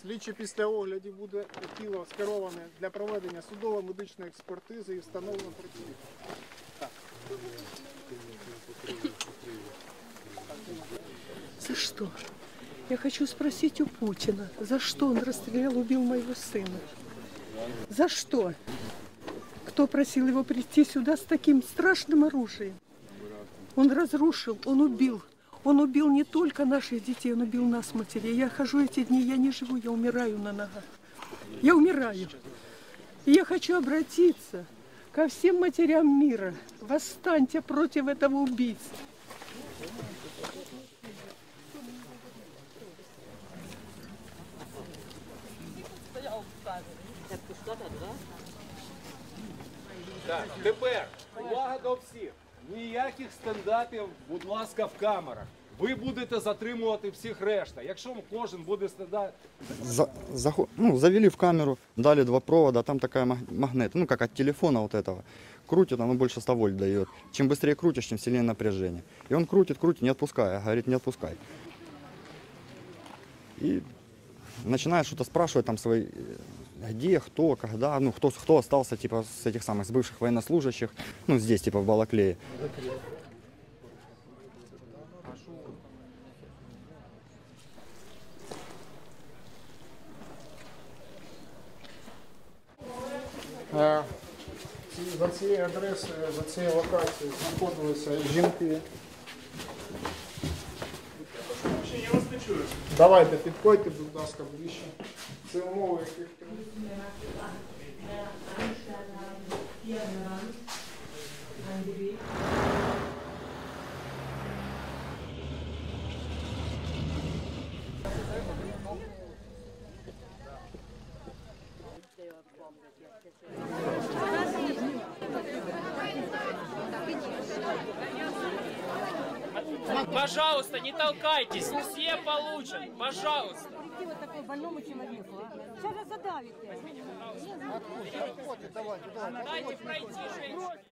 Слідчий після оглядів буде тіло скероване для проведення судово-медичної експертизи і встановлено працівник. За что? Я хочу спросить у Путина, за что он расстрелял, убил моего сына? За что? Кто просил его прийти сюда с таким страшным оружием? Он разрушил, он убил. Он убил не только наших детей, он убил нас, матерей. Я хожу эти дни, я не живу, я умираю на ногах. Я умираю. И я хочу обратиться ко всем матерям мира. Восстаньте против этого убийства. Так, тепер увага до всіх. Ніяких стендапів, будь ласка, в камерах. Ви будете затримувати всіх решта. Якщо кожен буде стендап... Завели в камеру, дали 2 провода, там такая магнит, как от телефона вот этого. Крутит, оно больше 100 вольт дает. Чем быстрее крутишь, тем сильнее напряжение. И он крутит, не отпуская, говорит, не отпускай. И начинает что-то спрашивать там свои, где, кто, когда, кто остался, типа, с этих самых, с бывших военнослужащих, здесь, типа, в Балаклее. За цією адресою, за цією локацією знаходилися жінки. Я вас не чую. Давайте, підходьте, будь ласка, ближче. Це умови, яких... Пожалуйста, не толкайтесь, все получат, пожалуйста. Вот такой больному человеку, а? Сейчас же задавите. Дайте пройти, женщина.